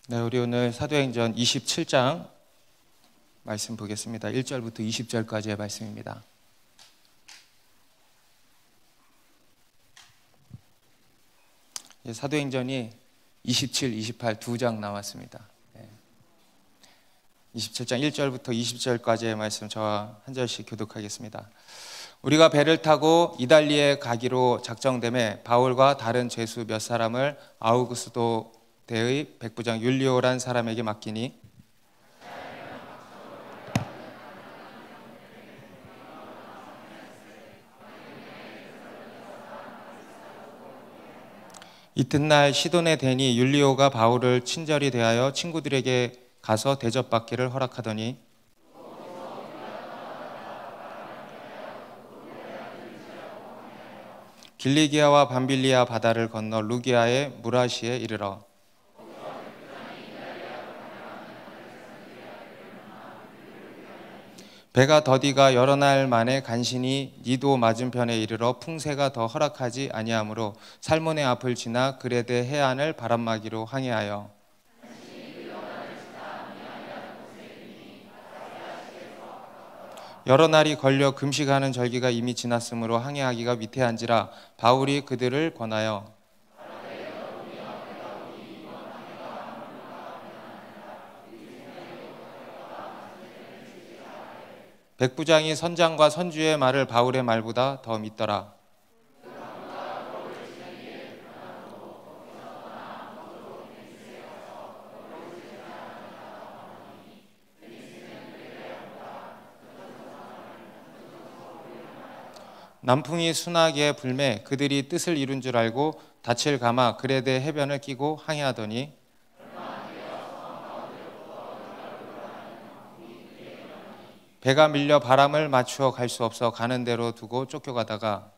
네, 우리 오늘 사도행전 27장 말씀 보겠습니다. 1절부터 20절까지의 말씀입니다. 사도행전이 27, 28 두 장 나왔습니다. 27장 1절부터 20절까지의 말씀 저와 한 절씩 교독하겠습니다. 우리가 배를 타고 이달리에 가기로 작정되매 바울과 다른 죄수 몇 사람을 아우구스도 대의 백부장 율리오란 사람에게 맡기니 이튿날 시돈에 대니 율리오가 바울을 친절히 대하여 친구들에게 가서 대접받기를 허락하더니 길리기아와 밤빌리아 바다를 건너 루기아의 무라시에 이르러 배가 더디가 여러 날 만에 간신히 니도 맞은편에 이르러 풍세가 더 허락하지 아니하므로 살몬의 앞을 지나 그레데 해안을 바람막이로 항해하여 여러 날이 걸려 금식하는 절기가 이미 지났으므로 항해하기가 위태한지라 바울이 그들을 권하여 백부장이 선장과 선주의 말을 바울의 말보다 더 믿더라. 남풍이 순하게 불매 그들이 뜻을 이룬 줄 알고 닻을 감아 그레데 해변을 끼고 항해하더니 배가 밀려 바람을 맞추어 갈 수 없어 가는 대로 두고 쫓겨가다가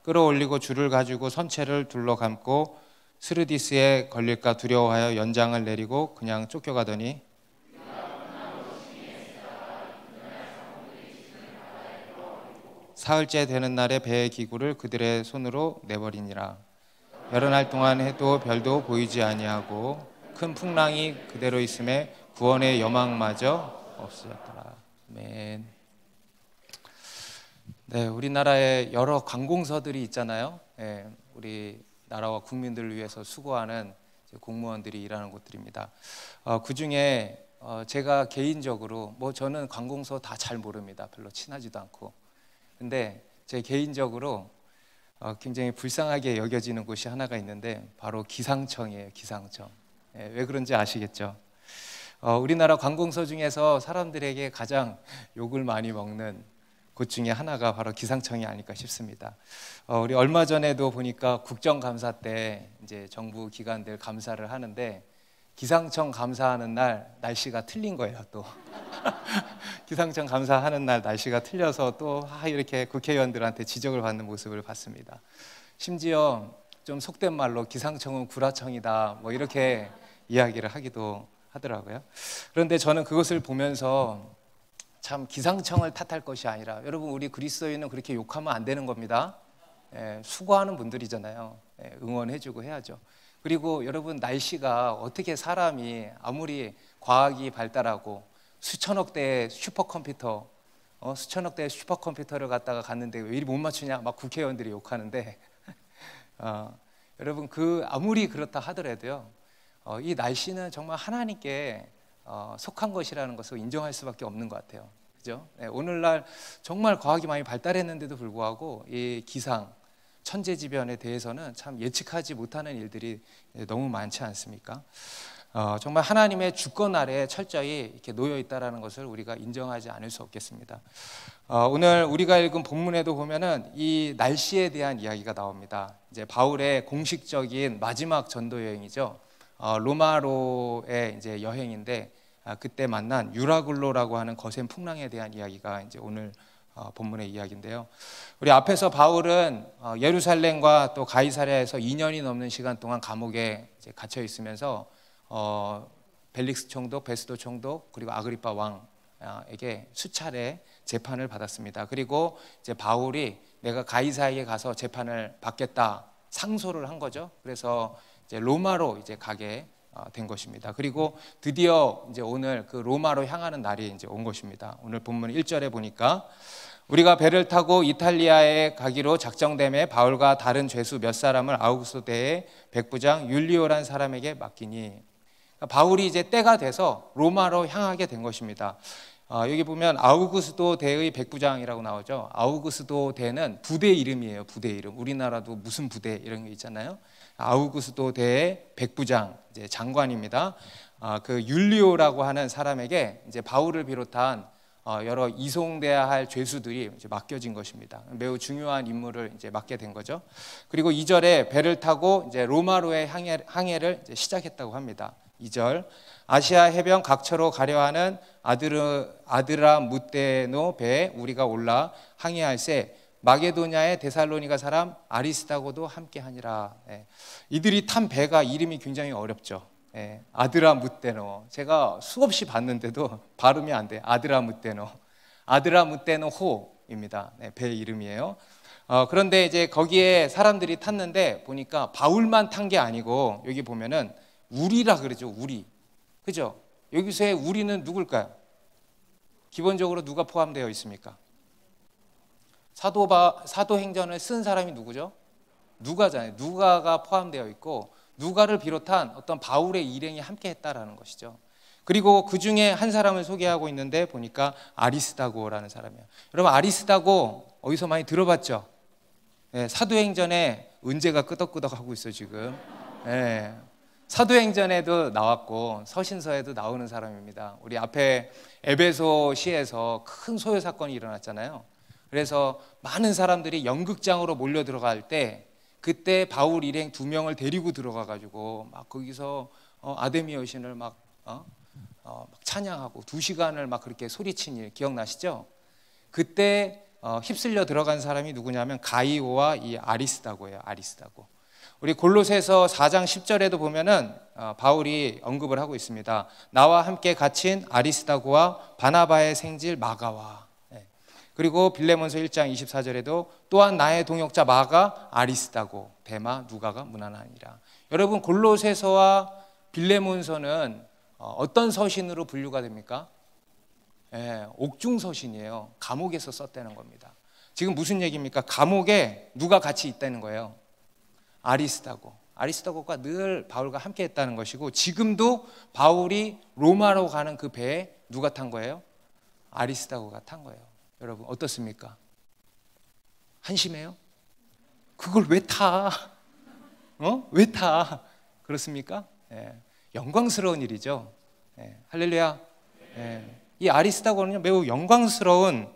끌어올리고 줄을 가지고 선체를 둘러감고 스르디스에 걸릴까 두려워하여 연장을 내리고 그냥 쫓겨가더니 사흘째 되는 날에 배의 기구를 그들의 손으로 내버리니라. 여러 날 동안 해도 별도 보이지 아니하고 큰 풍랑이 그대로 있음에 구원의 여망마저 없어졌더라. 아멘. 네, 우리나라에 여러 관공서들이 있잖아요. 네, 우리 나라와 국민들을 위해서 수고하는 공무원들이 일하는 곳들입니다. 그 중에 제가 개인적으로 저는 관공서 다 잘 모릅니다. 별로 친하지도 않고. 근데 제 개인적으로 굉장히 불쌍하게 여겨지는 곳이 하나가 있는데 바로 기상청이에요. 기상청. 왜 그런지 아시겠죠? 우리나라 관공서 중에서 사람들에게 가장 욕을 많이 먹는 곳 중에 하나가 바로 기상청이 아닐까 싶습니다. 우리 얼마 전에도 보니까 국정감사 때 이제 정부 기관들 감사를 하는데 기상청 감사하는 날 날씨가 틀린 거예요. 또 기상청 감사하는 날 날씨가 틀려서 또 이렇게 국회의원들한테 지적을 받는 모습을 봤습니다. 심지어 좀 속된 말로 기상청은 구라청이다 이렇게 이야기를 하기도 하더라고요. 그런데 저는 그것을 보면서 참 기상청을 탓할 것이 아니라 여러분 우리 그리스도인은 그렇게 욕하면 안 되는 겁니다. 수고하는 분들이잖아요. 응원해주고 해야죠. 그리고 여러분 날씨가 어떻게 사람이 아무리 과학이 발달하고 수천억 대의 슈퍼컴퓨터를 갖다가 갔는데 왜 이리 못 맞추냐 막 국회의원들이 욕하는데 여러분 아무리 그렇다 하더라도요 이 날씨는 정말 하나님께 속한 것이라는 것을 인정할 수밖에 없는 것 같아요. 그죠? 오늘날 정말 과학이 많이 발달했는데도 불구하고 이 기상, 천재지변에 대해서는 참 예측하지 못하는 일들이 너무 많지 않습니까? 정말 하나님의 주권 아래에 철저히 이렇게 놓여 있다라는 것을 우리가 인정하지 않을 수 없겠습니다. 오늘 우리가 읽은 본문에도 보면은 이 날씨에 대한 이야기가 나옵니다. 이제 바울의 공식적인 마지막 전도 여행이죠. 로마로의 이제 여행인데 그때 만난 유라굴로라고 하는 거센 풍랑에 대한 이야기가 이제 오늘 본문의 이야기인데요. 우리 앞에서 바울은 예루살렘과 또 가이사랴에서 2년이 넘는 시간 동안 감옥에 이제 갇혀 있으면서 벨릭스 총독, 베스도 총독 그리고 아그리파 왕 가이사에게 수차례 재판을 받았습니다. 그리고 이제 바울이 내가 가이사에게 가서 재판을 받겠다 상소를 한 거죠. 그래서 이제 로마로 이제 가게 된 것입니다. 그리고 드디어 이제 오늘 그 로마로 향하는 날이 이제 온 것입니다. 오늘 본문 1절에 보니까 우리가 배를 타고 이탈리아에 가기로 작정됨에 바울과 다른 죄수 몇 사람을 아우구스도 대의 백부장 율리오란 사람에게 맡기니, 바울이 이제 때가 돼서 로마로 향하게 된 것입니다. 여기 보면 아우구스도 대의 백부장이라고 나오죠. 아우구스도 대는 부대 이름이에요. 부대 이름. 우리나라도 무슨 부대 이런 게 있잖아요. 아우구스도 대의 백부장, 이제 장관입니다. 그 율리오라고 하는 사람에게 이제 바울을 비롯한 여러 이송돼야 할 죄수들이 이제 맡겨진 것입니다. 매우 중요한 임무를 이제 맡게 된 거죠. 그리고 2절에 배를 타고 이제 로마로의 항해를 이제 시작했다고 합니다. 2절, 아시아 해변 각처로 가려 하는 아드라무테노 배에 우리가 올라 항해할새 마게도냐의 데살로니가 사람 아리스다고도 함께하니라. 이들이 탄 배가 이름이 굉장히 어렵죠. 아드라무테노, 제가 수없이 봤는데도 발음이 안 돼. 아드라무테노호입니다. 배 이름이에요. 그런데 이제 거기에 사람들이 탔는데 보니까 바울만 탄 게 아니고, 여기 보면은 우리라 그러죠. 우리, 그죠? 여기서의 우리는 누굴까요? 기본적으로 누가 포함되어 있습니까? 사도행전을 쓴 사람이 누구죠? 누가잖아요. 누가가 포함되어 있고, 누가를 비롯한 어떤 바울의 일행이 함께 했다라는 것이죠. 그리고 그 중에 한 사람을 소개하고 있는데 보니까 아리스다고라는 사람이에요. 여러분, 아리스다고 어디서 많이 들어봤죠? 사도행전에 은재가 끄덕끄덕하고 있어 지금. 사도행전에도 나왔고 서신서에도 나오는 사람입니다. 우리 앞에 에베소시에서 큰 소요 사건이 일어났잖아요. 그래서 많은 사람들이 연극장으로 몰려 들어갈 때, 그때 바울 일행 2명을 데리고 들어가가지고 막 거기서 아데미 여신을 막 찬양하고 2시간을 막 그렇게 소리친 일 기억나시죠? 그때 휩쓸려 들어간 사람이 누구냐면 가이오와 이 아리스다고예요. 아리스다고. 우리 골로새서 4장 10절에도 보면은 바울이 언급을 하고 있습니다. 나와 함께 갇힌 아리스다고와 바나바의 생질 마가와. 그리고 빌레몬서 1장 24절에도 또한 나의 동역자 마가 아리스다고 데마 누가가 무난하니라. 여러분, 골로새서와 빌레몬서는 어떤 서신으로 분류가 됩니까? 옥중 서신이에요. 감옥에서 썼다는 겁니다. 지금 무슨 얘기입니까? 감옥에 누가 같이 있다는 거예요? 아리스다고가 늘 바울과 함께 했다는 것이고, 지금도 바울이 로마로 가는 그 배에 누가 탄 거예요? 아리스다고가 탄 거예요. 여러분, 어떻습니까? 한심해요? 그걸 왜 타? 왜 타? 그렇습니까? 영광스러운 일이죠. 할렐루야. 이 아리스다고는요, 매우 영광스러운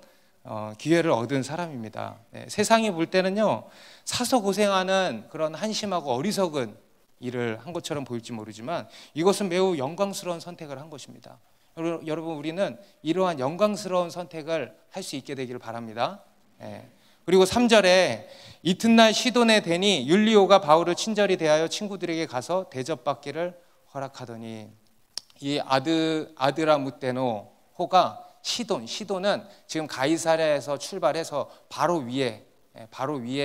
기회를 얻은 사람입니다. 세상이 볼 때는요, 사서 고생하는 그런 한심하고 어리석은 일을 한 것처럼 보일지 모르지만, 이것은 매우 영광스러운 선택을 한 것입니다. 여러분, 우리는 이러한 영광스러운 선택을 할 수 있게 되기를 바랍니다. 그리고 3절에 이튿날 시돈에 대니 율리오가 바울을 친절히 대하여 친구들에게 가서 대접받기를 허락하더니, 이 아드라무테노 호가 시돈은 지금 가이사랴에서 출발해서 바로 위에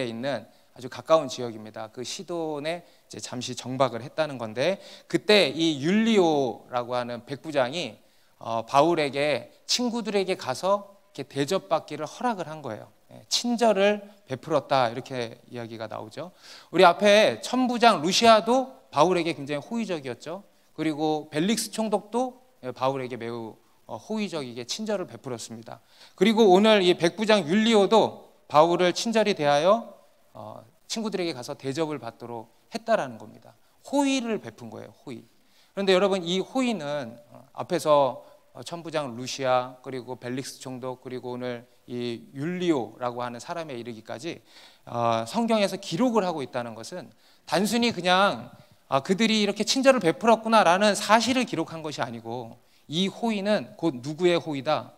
있는 아주 가까운 지역입니다. 그 시돈에 이제 잠시 정박을 했다는 건데, 그때 이 율리오라고 하는 백부장이 바울에게 친구들에게 가서 이렇게 대접받기를 허락을 한 거예요. 친절을 베풀었다, 이렇게 이야기가 나오죠. 우리 앞에 천부장 루시아도 바울에게 굉장히 호의적이었죠. 그리고 벨릭스 총독도 바울에게 매우 호의적이게 친절을 베풀었습니다. 그리고 오늘 이 백부장 율리오도 바울을 친절히 대하여 친구들에게 가서 대접을 받도록 했다라는 겁니다. 호의를 베푼 거예요. 호의. 그런데 여러분, 이 호의는 앞에서 천부장 루시아, 그리고 벨릭스 총독, 그리고 오늘 이 율리오라고 하는 사람에 이르기까지 성경에서 기록을 하고 있다는 것은 단순히 그냥 그들이 이렇게 친절을 베풀었구나라는 사실을 기록한 것이 아니고, 이 호의는 곧 누구의 호의다?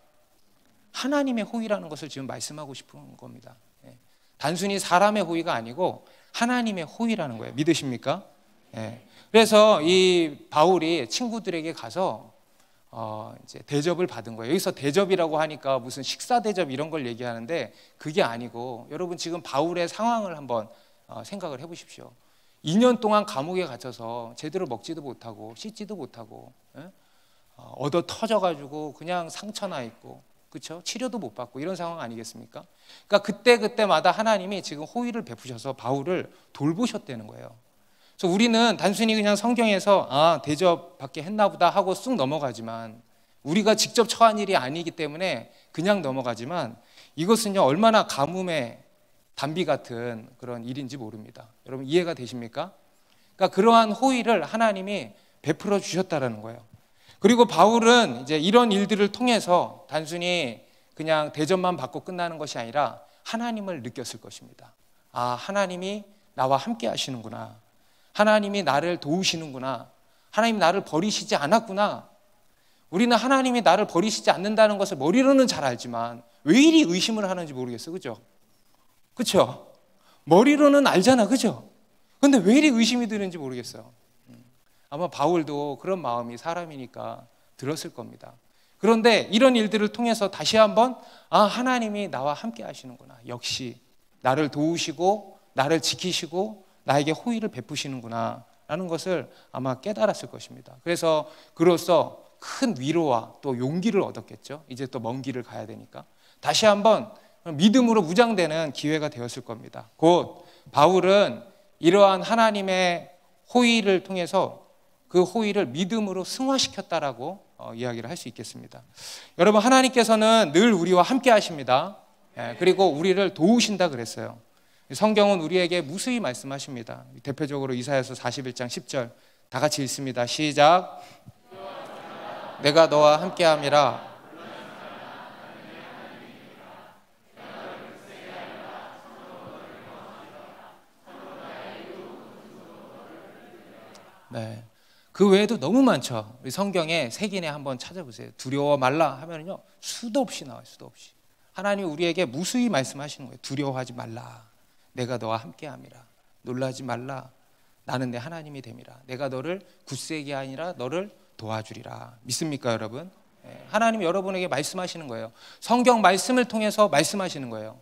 하나님의 호의라는 것을 지금 말씀하고 싶은 겁니다. 단순히 사람의 호의가 아니고 하나님의 호의라는 거예요. 믿으십니까? 그래서 이 바울이 친구들에게 가서 이제 대접을 받은 거예요. 여기서 대접이라고 하니까 무슨 식사 대접 이런 걸 얘기하는데 그게 아니고, 여러분 지금 바울의 상황을 한번 생각을 해보십시오. 2년 동안 감옥에 gat혀서 제대로 먹지도 못하고 씻지도 못하고, 얻어 터져가지고 그냥 상처나 있고, 그렇죠? 치료도 못 받고 이런 상황 아니겠습니까? 그러니까 그때마다 하나님이 지금 호의를 베푸셔서 바울을 돌보셨다는 거예요. 그래서 우리는 단순히 그냥 성경에서 대접받게 했나 보다 하고 쑥 넘어가지만, 우리가 직접 처한 일이 아니기 때문에 그냥 넘어가지만, 이것은요 얼마나 가뭄의 단비 같은 그런 일인지 모릅니다. 여러분 이해가 되십니까? 그러니까 그러한 호의를 하나님이 베풀어 주셨다라는 거예요. 그리고 바울은 이제 이런 일들을 통해서 단순히 그냥 대접만 받고 끝나는 것이 아니라 하나님을 느꼈을 것입니다. 하나님이 나와 함께 하시는구나. 하나님이 나를 도우시는구나. 하나님 나를 버리시지 않았구나. 우리는 하나님이 나를 버리시지 않는다는 것을 머리로는 잘 알지만 왜 이리 의심을 하는지 모르겠어요. 그죠? 그렇죠? 머리로는 알잖아. 그죠? 근데 왜 이리 의심이 드는지 모르겠어요. 아마 바울도 그런 마음이 사람이니까 들었을 겁니다. 그런데 이런 일들을 통해서 다시 한번 하나님이 나와 함께 하시는구나. 역시 나를 도우시고 나를 지키시고 나에게 호의를 베푸시는구나 라는 것을 아마 깨달았을 것입니다. 그래서 그로써 큰 위로와 또 용기를 얻었겠죠. 이제 또 먼 길을 가야 되니까 다시 한번 믿음으로 무장되는 기회가 되었을 겁니다. 곧 바울은 이러한 하나님의 호의를 통해서 그 호의를 믿음으로 승화시켰다라고 이야기를 할 수 있겠습니다. 여러분 하나님께서는 늘 우리와 함께 하십니다. 그리고 우리를 도우신다 그랬어요. 성경은 우리에게 무수히 말씀하십니다. 대표적으로 이사야서 41장 10절 다 같이 읽습니다. 시작. 내가 너와 함께함이라. 네. 그 외에도 너무 많죠. 우리 성경에 색인에 한번 찾아보세요. 두려워 말라 하면요 수도 없이 나와요. 수도 없이. 하나님이 우리에게 무수히 말씀하시는 거예요. 두려워하지 말라. 내가 너와 함께함이라. 놀라지 말라. 나는 내 하나님이 됨이라. 내가 너를 굳세게 아니라 너를 도와주리라. 믿습니까 여러분? 하나님이 여러분에게 말씀하시는 거예요. 성경 말씀을 통해서 말씀하시는 거예요.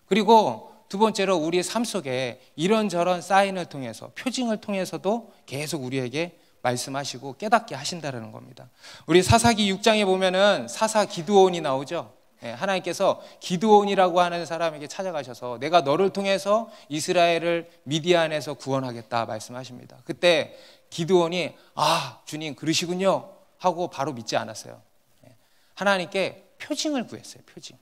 그리고 두 번째로 우리의 삶 속에 이런저런 사인을 통해서, 표징을 통해서도 계속 우리에게 말씀하시고 깨닫게 하신다는 겁니다. 우리 사사기 6장에 보면은 사사 기드온이 나오죠. 하나님께서 기드온이라고 하는 사람에게 찾아가셔서 내가 너를 통해서 이스라엘을 미디안에서 구원하겠다 말씀하십니다. 그때 기드온이 주님 그러시군요 하고 바로 믿지 않았어요. 하나님께 표징을 구했어요. 표징.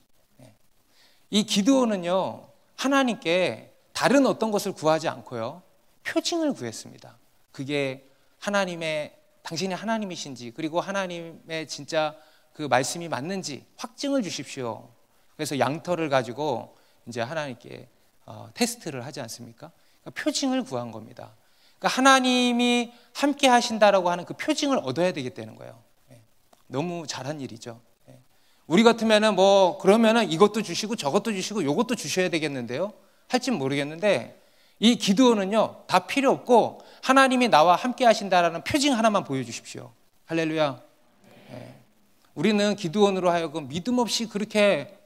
이 기드온은요 하나님께 다른 어떤 것을 구하지 않고요 표징을 구했습니다. 그게 당신이 하나님이신지, 그리고 하나님의 진짜 그 말씀이 맞는지 확증을 주십시오. 그래서 양털을 가지고 이제 하나님께 테스트를 하지 않습니까? 그러니까 표징을 구한 겁니다. 그러니까 하나님이 함께 하신다라고 하는 그 표징을 얻어야 되겠다는 거예요. 너무 잘한 일이죠. 우리 같으면은 그러면은 이것도 주시고 저것도 주시고 요것도 주셔야 되겠는데요. 할진 모르겠는데 이 기드온은요 다 필요 없고 하나님이 나와 함께 하신다라는 표징 하나만 보여주십시오. 할렐루야. 우리는 기드온으로 하여금 믿음 없이 그렇게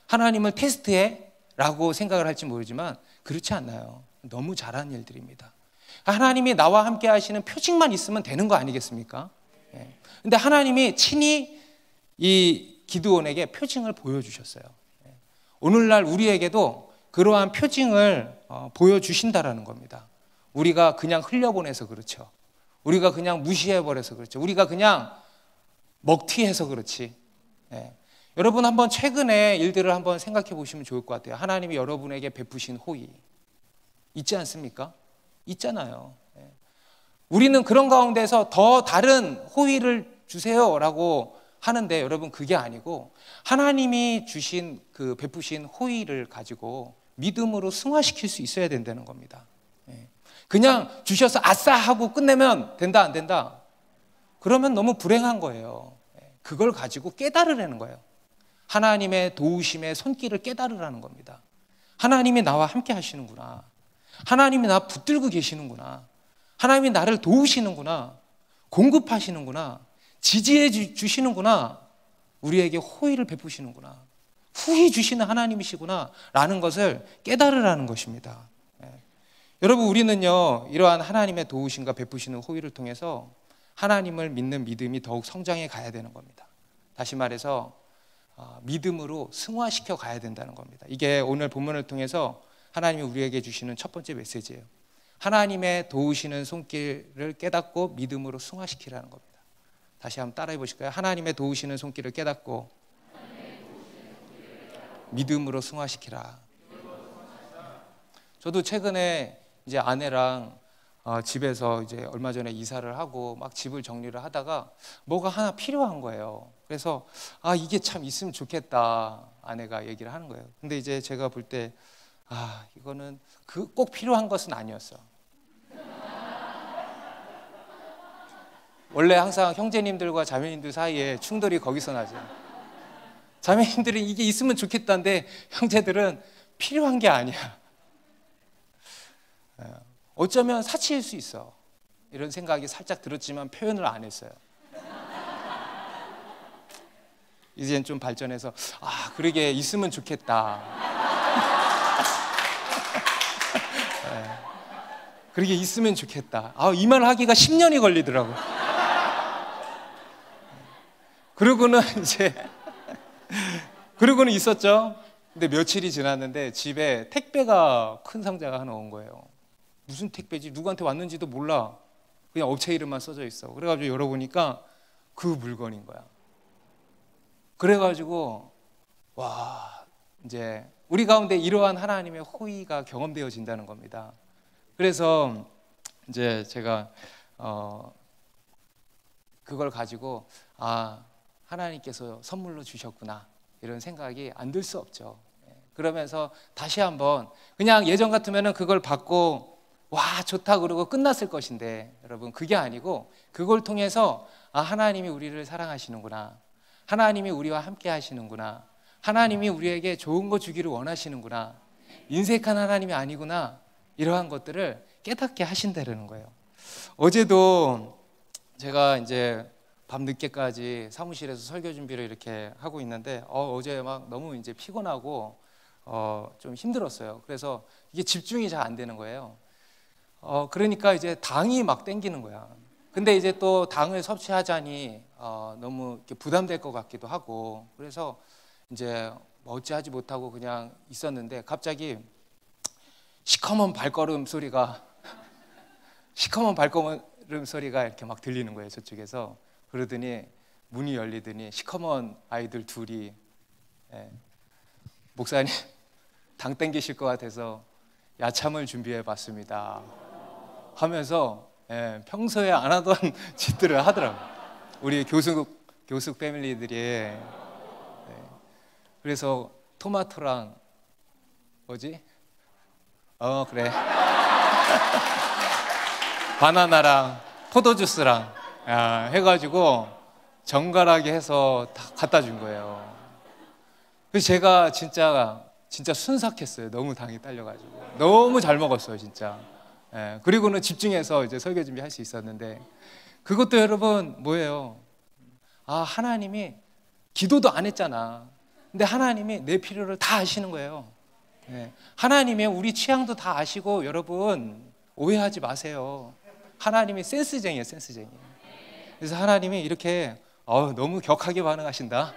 하나님을 테스트해? 라고 생각을 할지 모르지만 그렇지 않나요? 너무 잘한 일들입니다. 하나님이 나와 함께 하시는 표징만 있으면 되는 거 아니겠습니까? 근데 하나님이 친히 이 기드온에게 표징을 보여주셨어요. 오늘날 우리에게도 그러한 표징을 보여주신다라는 겁니다. 우리가 그냥 흘려보내서 그렇죠. 우리가 그냥 무시해버려서 그렇죠. 우리가 그냥 먹튀해서 그렇지. 여러분 한번 최근의 일들을 한번 생각해 보시면 좋을 것 같아요. 하나님이 여러분에게 베푸신 호의 있지 않습니까? 있잖아요. 우리는 그런 가운데서 더 다른 호의를 주세요라고 하는데 여러분 그게 아니고 하나님이 주신 그 베푸신 호의를 가지고 믿음으로 승화시킬 수 있어야 된다는 겁니다. 그냥 주셔서 아싸 하고 끝내면 된다 안 된다? 그러면 너무 불행한 거예요. 그걸 가지고 깨달으라는 거예요. 하나님의 도우심의 손길을 깨달으라는 겁니다. 하나님이 나와 함께 하시는구나. 하나님이 나 붙들고 계시는구나. 하나님이 나를 도우시는구나. 공급하시는구나. 지지해 주시는구나. 우리에게 호의를 베푸시는구나. 후히 주시는 하나님이시구나 라는 것을 깨달으라는 것입니다. 여러분, 우리는요, 이러한 하나님의 도우심과 베푸시는 호의를 통해서 하나님을 믿는 믿음이 더욱 성장해 가야 되는 겁니다. 다시 말해서 믿음으로 승화시켜 가야 된다는 겁니다. 이게 오늘 본문을 통해서 하나님이 우리에게 주시는 첫 번째 메시지예요. 하나님의 도우시는 손길을 깨닫고 믿음으로 승화시키라는 겁니다. 다시 한번 따라해 보실까요? 하나님의 도우시는 손길을 깨닫고 믿음으로 승화시키라. 저도 최근에 이제 아내랑 집에서 이제 얼마 전에 이사를 하고 막 집을 정리를 하다가 뭐가 하나 필요한 거예요. 그래서 이게 참 있으면 좋겠다 아내가 얘기를 하는 거예요. 근데 이제 제가 볼 때 이거는 꼭 필요한 것은 아니었어. 원래 항상 형제님들과 자매님들 사이에 충돌이 거기서 나죠. 자매님들은 이게 있으면 좋겠다는데 형제들은 필요한 게 아니야. 어쩌면 사치일 수 있어. 이런 생각이 살짝 들었지만 표현을 안 했어요. 이제는 좀 발전해서 그러게 있으면 좋겠다. 그러게 있으면 좋겠다. 이 말 하기가 10년이 걸리더라고. 그러고는 있었죠. 근데 며칠이 지났는데 집에 택배가 큰 상자가 하나 온 거예요. 무슨 택배지? 누구한테 왔는지도 몰라. 그냥 업체 이름만 써져 있어. 그래가지고 열어보니까 그 물건인 거야. 그래가지고 이제 우리 가운데 이러한 하나님의 호의가 경험되어진다는 겁니다. 그래서 이제 제가 그걸 가지고 하나님께서 선물로 주셨구나 이런 생각이 안 들 수 없죠. 그러면서 다시 한번 그냥 예전 같으면은 그걸 받고 좋다 그러고 끝났을 것인데 여러분 그게 아니고 그걸 통해서 하나님이 우리를 사랑하시는구나, 하나님이 우리와 함께 하시는구나, 하나님이 우리에게 좋은 거 주기를 원하시는구나, 인색한 하나님이 아니구나, 이러한 것들을 깨닫게 하신다는 거예요. 어제도 제가 이제 밤 늦게까지 사무실에서 설교 준비를 이렇게 하고 있는데 어제 막 너무 이제 피곤하고 좀 힘들었어요. 그래서 이게 집중이 잘 안 되는 거예요. 그러니까 이제 당이 막 땡기는 거야. 근데 이제 또 당을 섭취하자니 너무 이렇게 부담될 것 같기도 하고, 그래서 이제 어찌하지 못하고 그냥 있었는데 갑자기 시커먼 발걸음 소리가 이렇게 막 들리는 거예요, 저쪽에서. 그러더니 문이 열리더니 시커먼 아이들 둘이 목사님 당 땡기실 것 같아서 야참을 준비해 봤습니다 하면서 평소에 안 하던 짓들을 하더라고요. 우리 교숙 패밀리들이. 그래서 토마토랑 그래 그래 바나나랑 포도주스랑 해가지고 정갈하게 해서 다 갖다 준 거예요. 그래서 제가 진짜 순삭했어요. 너무 당이 딸려가지고 너무 잘 먹었어요, 진짜. 그리고는 집중해서 이제 설교 준비할 수 있었는데, 그것도 여러분 뭐예요? 하나님이 기도도 안 했잖아. 근데 하나님이 내 필요를 다 아시는 거예요. 하나님이 우리 취향도 다 아시고, 여러분 오해하지 마세요. 하나님이 센스쟁이에요, 센스쟁이. 그래서 하나님이 이렇게 너무 격하게 반응하신다.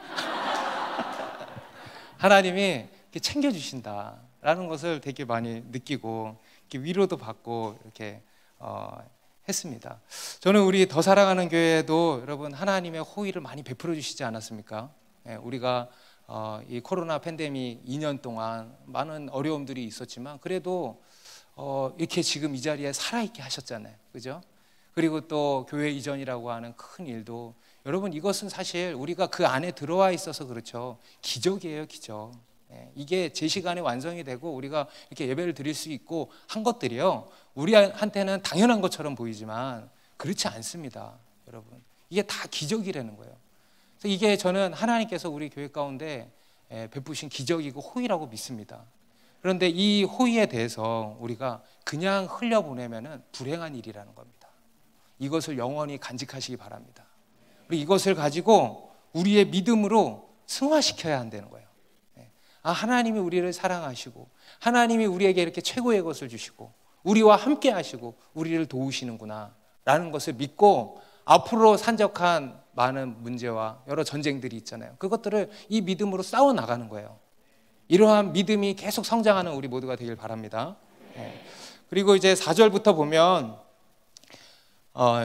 하나님이 이렇게 챙겨주신다라는 것을 되게 많이 느끼고 이렇게 위로도 받고 이렇게 했습니다. 저는 우리 더 사랑하는 교회도 여러분 하나님의 호의를 많이 베풀어 주시지 않았습니까? 우리가 이 코로나 팬데믹 2년 동안 많은 어려움들이 있었지만 그래도 이렇게 지금 이 자리에 살아있게 하셨잖아요, 그죠? 그리고 또 교회 이전이라고 하는 큰 일도 여러분 이것은 사실 우리가 그 안에 들어와 있어서 그렇죠. 기적이에요, 기적. 이게 제 시간에 완성이 되고 우리가 이렇게 예배를 드릴 수 있고 한 것들이요, 우리한테는 당연한 것처럼 보이지만 그렇지 않습니다, 여러분. 이게 다 기적이라는 거예요. 그래서 이게 저는 하나님께서 우리 교회 가운데 베푸신 기적이고 호의라고 믿습니다. 그런데 이 호의에 대해서 우리가 그냥 흘려보내면 불행한 일이라는 겁니다. 이것을 영원히 간직하시기 바랍니다. 우리 이것을 가지고 우리의 믿음으로 승화시켜야 한다는 거예요. 하나님이 우리를 사랑하시고 하나님이 우리에게 이렇게 최고의 것을 주시고 우리와 함께 하시고 우리를 도우시는구나 라는 것을 믿고 앞으로 산적한 많은 문제와 여러 전쟁들이 있잖아요. 그것들을 이 믿음으로 싸워나가는 거예요. 이러한 믿음이 계속 성장하는 우리 모두가 되길 바랍니다. 그리고 이제 4절부터 보면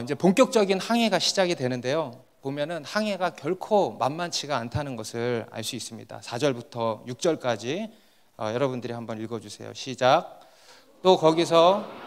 이제 본격적인 항해가 시작이 되는데요. 보면은 항해가 결코 만만치가 않다는 것을 알 수 있습니다. 4절부터 6절까지 여러분들이 한번 읽어주세요. 시작. 또 거기서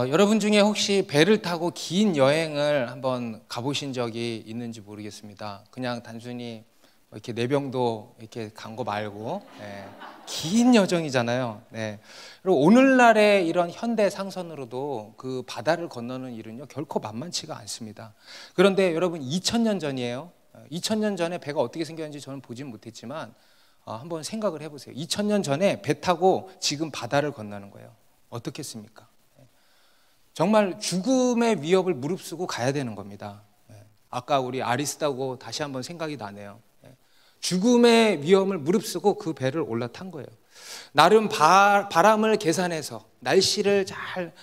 여러분 중에 혹시 배를 타고 긴 여행을 한번 가보신 적이 있는지 모르겠습니다. 그냥 단순히 이렇게 내병도 이렇게 간 거 말고 긴 여정이잖아요. 그리고 오늘날의 이런 현대 상선으로도 그 바다를 건너는 일은요 결코 만만치가 않습니다. 그런데 여러분 2000년 전이에요. 2000년 전에 배가 어떻게 생겼는지 저는 보진 못했지만 한번 생각을 해보세요. 2000년 전에 배 타고 지금 바다를 건너는 거예요. 어떻겠습니까? 정말 죽음의 위협을 무릅쓰고 가야 되는 겁니다. 아까 우리 아리스다고 다시 한번 생각이 나네요. 죽음의 위험을 무릅쓰고 그 배를 올라탄 거예요. 나름 바람을 계산해서 날씨를 잘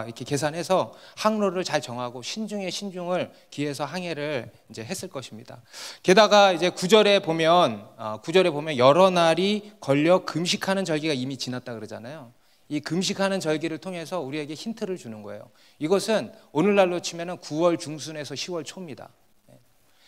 이렇게 계산해서 항로를 잘 정하고 신중에 신중을 기해서 항해를 이제 했을 것입니다. 게다가 이제 9절에 보면 여러 날이 걸려 금식하는 절기가 이미 지났다 그러잖아요. 이 금식하는 절기를 통해서 우리에게 힌트를 주는 거예요. 이것은 오늘날로 치면은 9월 중순에서 10월 초입니다.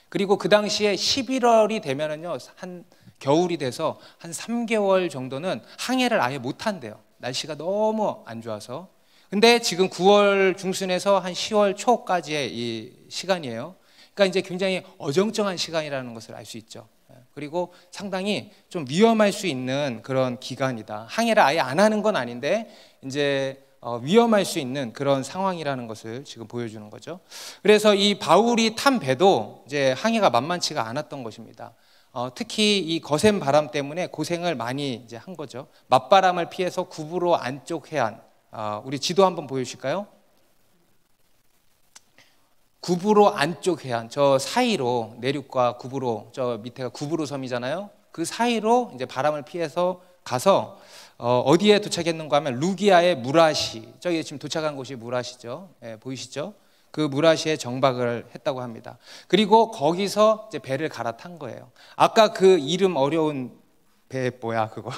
그리고 그 당시에 11월이 되면은요, 한 겨울이 돼서 한 3개월 정도는 항해를 아예 못 한대요. 날씨가 너무 안 좋아서. 근데 지금 9월 중순에서 한 10월 초까지의 이 시간이에요. 그러니까 이제 굉장히 어정쩡한 시간이라는 것을 알 수 있죠. 그리고 상당히 좀 위험할 수 있는 그런 기간이다. 항해를 아예 안 하는 건 아닌데 이제 위험할 수 있는 그런 상황이라는 것을 지금 보여주는 거죠. 그래서 이 바울이 탄 배도 이제 항해가 만만치가 않았던 것입니다. 특히 이 거센 바람 때문에 고생을 많이 이제 한 거죠. 맞바람을 피해서 구브로 안쪽 해안, 우리 지도 한번 보여주실까요? 구브로 안쪽 해안, 저 사이로 내륙과 구브로, 저 밑에가 구브로 섬이잖아요. 그 사이로 이제 바람을 피해서 가서 어디에 도착했는가 하면 루기아의 무라시, 저기 지금 도착한 곳이 무라시죠. 보이시죠? 그 무라시에 정박을 했다고 합니다. 그리고 거기서 이제 배를 갈아탄 거예요. 아까 그 이름 어려운 배 뭐야 그거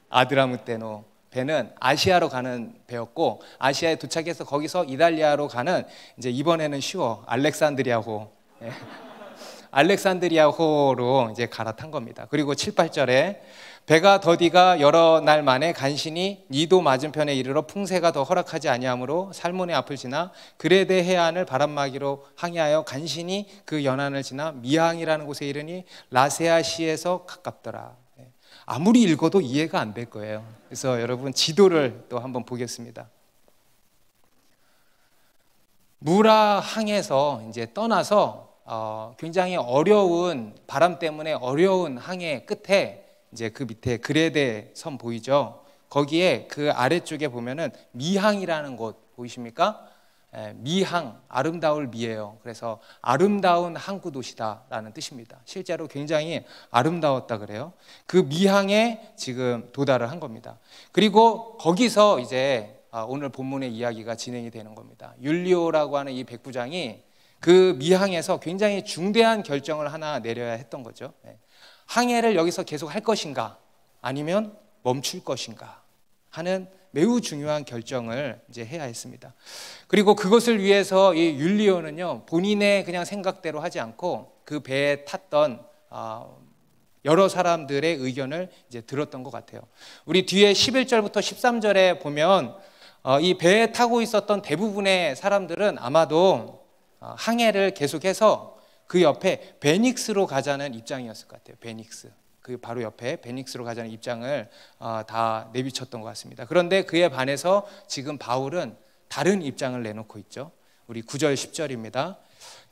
아드라무테노 배는 아시아로 가는 배였고 아시아에 도착해서 거기서 이탈리아로 가는 이제 이번에는 쉬워 알렉산드리아호 알렉산드리아호로 이제 갈아탄 겁니다. 그리고 7, 8절에 배가 더디가 여러 날 만에 간신히 니도 맞은편에 이르러 풍세가 더 허락하지 아니하므로 살몬의 앞을 지나 그레데 해안을 바람막이로 항해하여 간신히 그 연안을 지나 미항이라는 곳에 이르니 라세아시에서 가깝더라. 아무리 읽어도 이해가 안 될 거예요. 그래서 여러분 지도를 또 한번 보겠습니다. 무라항에서 이제 떠나서 굉장히 어려운 바람 때문에 어려운 항해 끝에 이제 그 밑에 그레데 섬 보이죠? 거기에 그 아래쪽에 보면은 미항이라는 곳 보이십니까? 미항, 아름다울 미예요. 그래서 아름다운 항구 도시다라는 뜻입니다. 실제로 굉장히 아름다웠다 그래요. 그 미항에 지금 도달을 한 겁니다. 그리고 거기서 이제 오늘 본문의 이야기가 진행이 되는 겁니다. 율리오라고 하는 이 백부장이 그 미항에서 굉장히 중대한 결정을 하나 내려야 했던 거죠. 항해를 여기서 계속 할 것인가 아니면 멈출 것인가 하는 매우 중요한 결정을 이제 해야 했습니다. 그리고 그것을 위해서 이 율리오는요 본인의 그냥 생각대로 하지 않고 그 배에 탔던 여러 사람들의 의견을 이제 들었던 것 같아요. 우리 뒤에 11절부터 13절에 보면 이 배에 타고 있었던 대부분의 사람들은 아마도 항해를 계속해서 그 옆에 베닉스로 가자는 입장이었을 것 같아요. 베닉스. 그 바로 옆에 베닉스로 가자는 입장을 다 내비쳤던 것 같습니다. 그런데 그에 반해서 지금 바울은 다른 입장을 내놓고 있죠. 우리 9절 10절입니다.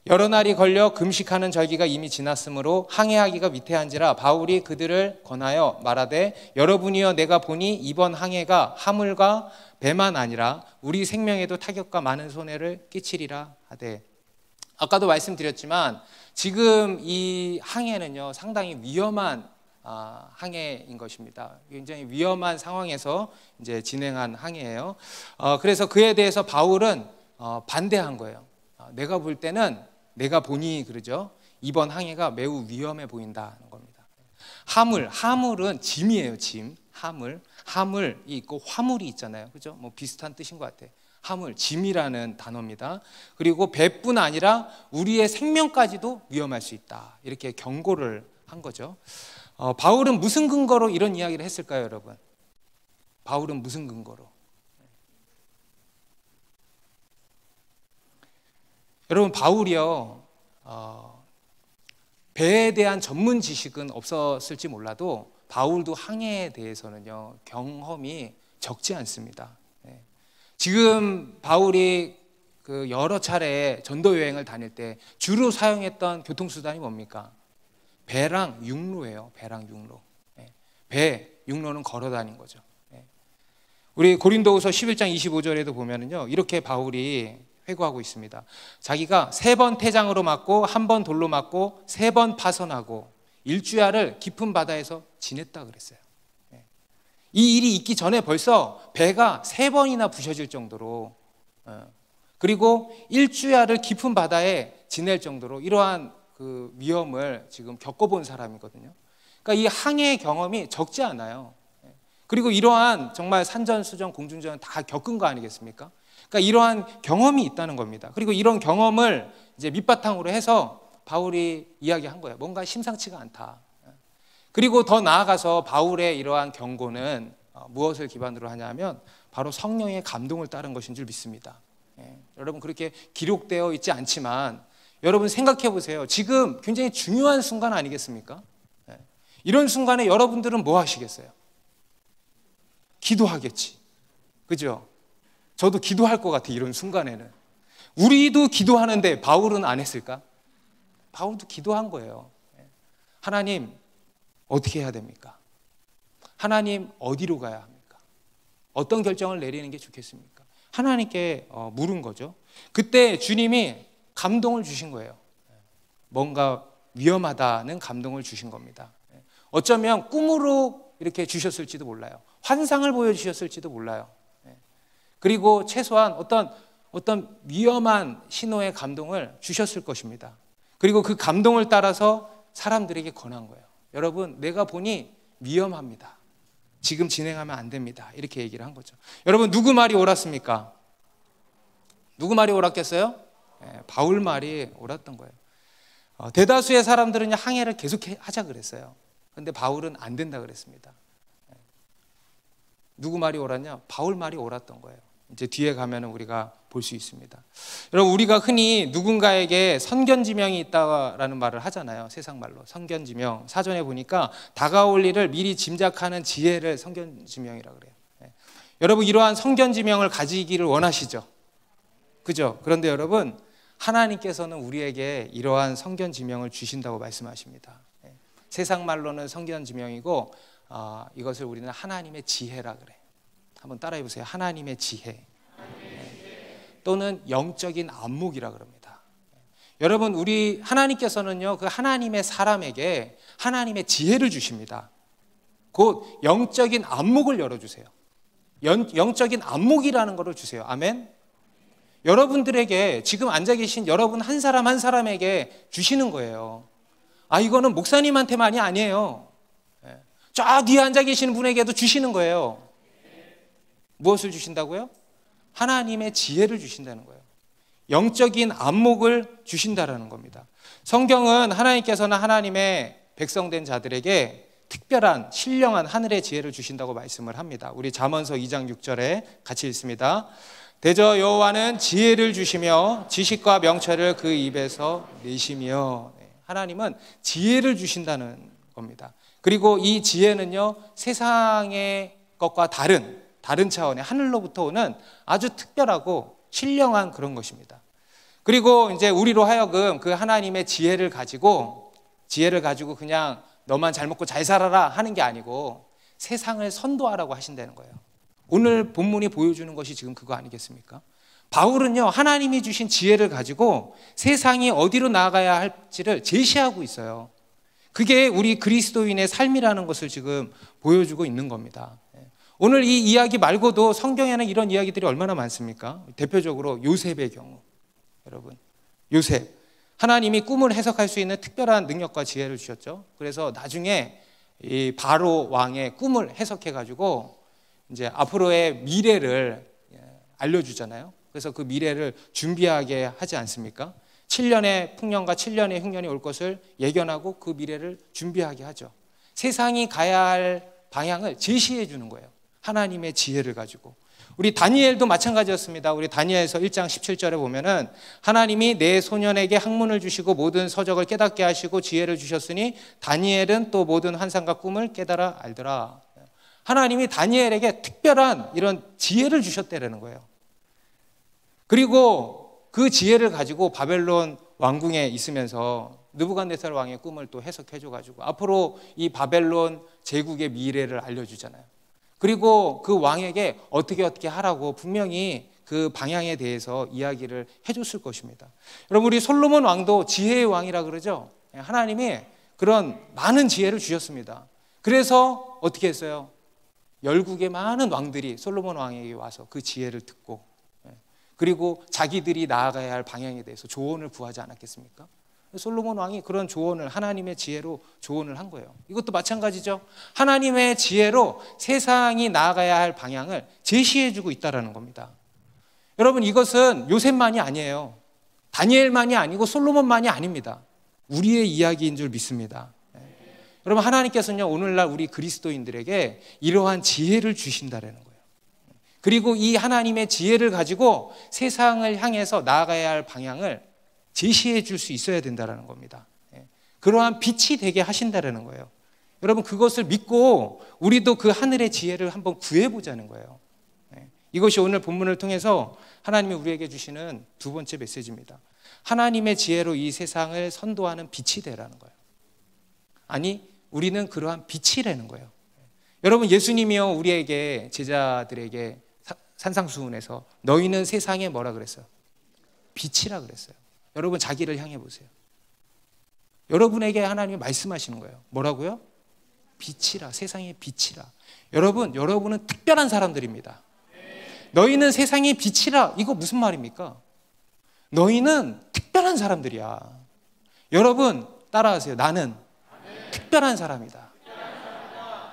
여러 날이 걸려 금식하는 절기가 이미 지났으므로 항해하기가 위태한지라 바울이 그들을 권하여 말하되 여러분이여 내가 보니 이번 항해가 화물과 배만 아니라 우리 생명에도 타격과 많은 손해를 끼치리라 하되. 아까도 말씀드렸지만 지금 이 항해는요 상당히 위험한 항해인 것입니다. 굉장히 위험한 상황에서 이제 진행한 항해예요. 그래서 그에 대해서 바울은 반대한 거예요. 내가 볼 때는 내가 보니 그러죠. 이번 항해가 매우 위험해 보인다는 겁니다. 하물은 짐이에요. 짐. 하물이 있고 화물이 있잖아요. 그죠? 뭐 비슷한 뜻인 것 같아요. 하물, 짐이라는 단어입니다. 그리고 배뿐 아니라 우리의 생명까지도 위험할 수 있다. 이렇게 경고를 한 거죠. 바울은 무슨 근거로 이런 이야기를 했을까요, 여러분? 바울은 무슨 근거로? 여러분, 바울이요, 배에 대한 전문 지식은 없었을지 몰라도 바울도 항해에 대해서는요, 경험이 적지 않습니다. 지금 바울이 그 여러 차례 전도 여행을 다닐 때 주로 사용했던 교통수단이 뭡니까? 배랑 육로예요. 배랑 육로. 배, 육로는 걸어 다닌 거죠. 우리 고린도후서 11장 25절에도 보면은요, 이렇게 바울이 회고하고 있습니다. 자기가 3번 태장으로 맞고 1번 돌로 맞고 3번 파선하고 일주야를 깊은 바다에서 지냈다 그랬어요. 이 일이 있기 전에 벌써 배가 3번이나 부셔질 정도로, 그리고 일주야를 깊은 바다에 지낼 정도로 이러한 그 위험을 지금 겪어본 사람이거든요. 그러니까 이 항해 경험이 적지 않아요. 그리고 이러한 정말 산전수전 공중전 다 겪은 거 아니겠습니까? 그러니까 이러한 경험이 있다는 겁니다. 그리고 이런 경험을 이제 밑바탕으로 해서 바울이 이야기한 거예요. 뭔가 심상치가 않다. 그리고 더 나아가서 바울의 이러한 경고는 무엇을 기반으로 하냐면 바로 성령의 감동을 따른 것인 줄 믿습니다. 여러분, 그렇게 기록되어 있지 않지만 여러분 생각해 보세요. 지금 굉장히 중요한 순간 아니겠습니까? 이런 순간에 여러분들은 뭐 하시겠어요? 기도하겠지. 그죠? 저도 기도할 것 같아요. 이런 순간에는. 우리도 기도하는데 바울은 안 했을까? 바울도 기도한 거예요. 하나님, 어떻게 해야 됩니까? 하나님, 어디로 가야 합니까? 어떤 결정을 내리는 게 좋겠습니까? 하나님께 물은 거죠. 그때 주님이 감동을 주신 거예요. 뭔가 위험하다는 감동을 주신 겁니다. 어쩌면 꿈으로 이렇게 주셨을지도 몰라요. 환상을 보여주셨을지도 몰라요. 그리고 최소한 어떤 위험한 신호의 감동을 주셨을 것입니다. 그리고 그 감동을 따라서 사람들에게 권한 거예요. 여러분, 내가 보니 위험합니다. 지금 진행하면 안 됩니다. 이렇게 얘기를 한 거죠. 여러분, 누구 말이 옳았습니까? 누구 말이 옳았겠어요? 바울 말이 옳았던 거예요. 대다수의 사람들은 항해를 계속 하자 그랬어요. 그런데 바울은 안 된다 그랬습니다. 누구 말이 옳았냐? 바울 말이 옳았던 거예요. 이제 뒤에 가면 우리가 볼 수 있습니다. 여러분, 우리가 흔히 누군가에게 선견지명이 있다라는 말을 하잖아요. 세상 말로 선견지명. 사전에 보니까 다가올 일을 미리 짐작하는 지혜를 선견지명이라고 그래요. 여러분, 이러한 선견지명을 가지기를 원하시죠? 그죠? 그런데 여러분, 하나님께서는 우리에게 이러한 선견지명을 주신다고 말씀하십니다. 세상 말로는 선견지명이고 이것을 우리는 하나님의 지혜라 그래. 한번 따라해 보세요. 하나님의 지혜. 또는 영적인 안목이라 그럽니다. 여러분, 우리 하나님께서는요, 그 하나님의 사람에게 하나님의 지혜를 주십니다. 곧 영적인 안목을 열어주세요. 영적인 안목이라는 것을 주세요. 아멘. 여러분들에게, 지금 앉아 계신 여러분 한 사람 한 사람에게 주시는 거예요. 이거는 목사님한테만이 아니에요. 저 뒤에 앉아 계시는 분에게도 주시는 거예요. 무엇을 주신다고요? 하나님의 지혜를 주신다는 거예요. 영적인 안목을 주신다라는 겁니다. 성경은 하나님께서는 하나님의 백성된 자들에게 특별한 신령한 하늘의 지혜를 주신다고 말씀을 합니다. 우리 잠언서 2장 6절에 같이 읽습니다. 대저 여호와는 지혜를 주시며 지식과 명철을 그 입에서 내시며. 하나님은 지혜를 주신다는 겁니다. 그리고 이 지혜는요, 세상의 것과 다른 차원의 하늘로부터 오는 아주 특별하고 신령한 그런 것입니다. 그리고 이제 우리로 하여금 그 하나님의 지혜를 가지고 그냥 너만 잘 먹고 잘 살아라 하는 게 아니고 세상을 선도하라고 하신다는 거예요. 오늘 본문이 보여주는 것이 지금 그거 아니겠습니까? 바울은요, 하나님이 주신 지혜를 가지고 세상이 어디로 나아가야 할지를 제시하고 있어요. 그게 우리 그리스도인의 삶이라는 것을 지금 보여주고 있는 겁니다. 오늘 이 이야기 말고도 성경에는 이런 이야기들이 얼마나 많습니까? 대표적으로 요셉의 경우, 여러분, 요셉, 하나님이 꿈을 해석할 수 있는 특별한 능력과 지혜를 주셨죠. 그래서 나중에 이 바로 왕의 꿈을 해석해 가지고 이제 앞으로의 미래를 알려주잖아요. 그래서 그 미래를 준비하게 하지 않습니까? 7년의 풍년과 7년의 흉년이 올 것을 예견하고 그 미래를 준비하게 하죠. 세상이 가야 할 방향을 제시해 주는 거예요. 하나님의 지혜를 가지고. 우리 다니엘도 마찬가지였습니다. 우리 다니엘서 1장 17절에 보면은 하나님이 내 소년에게 학문을 주시고 모든 서적을 깨닫게 하시고 지혜를 주셨으니 다니엘은 또 모든 환상과 꿈을 깨달아 알더라. 하나님이 다니엘에게 특별한 이런 지혜를 주셨다라는 거예요. 그리고 그 지혜를 가지고 바벨론 왕궁에 있으면서 느부갓네살 왕의 꿈을 또 해석해 줘가지고 앞으로 이 바벨론 제국의 미래를 알려주잖아요. 그리고 그 왕에게 어떻게 하라고 분명히 그 방향에 대해서 이야기를 해줬을 것입니다. 여러분, 우리 솔로몬 왕도 지혜의 왕이라 그러죠. 하나님이 그런 많은 지혜를 주셨습니다. 그래서 어떻게 했어요? 열국의 많은 왕들이 솔로몬 왕에게 와서 그 지혜를 듣고, 그리고 자기들이 나아가야 할 방향에 대해서 조언을 구하지 않았겠습니까? 솔로몬 왕이 그런 조언을 하나님의 지혜로 조언을 한 거예요. 이것도 마찬가지죠. 하나님의 지혜로 세상이 나아가야 할 방향을 제시해 주고 있다는 겁니다. 여러분, 이것은 요셉만이 아니에요. 다니엘만이 아니고 솔로몬만이 아닙니다. 우리의 이야기인 줄 믿습니다. 여러분, 하나님께서는요, 오늘날 우리 그리스도인들에게 이러한 지혜를 주신다는 거예요. 그리고 이 하나님의 지혜를 가지고 세상을 향해서 나아가야 할 방향을 제시해 줄 수 있어야 된다는 겁니다. 그러한 빛이 되게 하신다는 거예요. 여러분, 그것을 믿고 우리도 그 하늘의 지혜를 한번 구해보자는 거예요. 이것이 오늘 본문을 통해서 하나님이 우리에게 주시는 두 번째 메시지입니다. 하나님의 지혜로 이 세상을 선도하는 빛이 되라는 거예요. 아니, 우리는 그러한 빛이라는 거예요. 여러분, 예수님이요, 우리에게, 제자들에게 산상수훈에서 너희는 세상에 뭐라 그랬어요? 빛이라 그랬어요. 여러분, 자기를 향해 보세요. 여러분에게 하나님이 말씀하시는 거예요. 뭐라고요? 빛이라, 세상의 빛이라. 여러분은 특별한 사람들입니다. 너희는 세상의 빛이라. 이거 무슨 말입니까? 너희는 특별한 사람들이야. 여러분, 따라하세요. 나는 특별한 사람이다.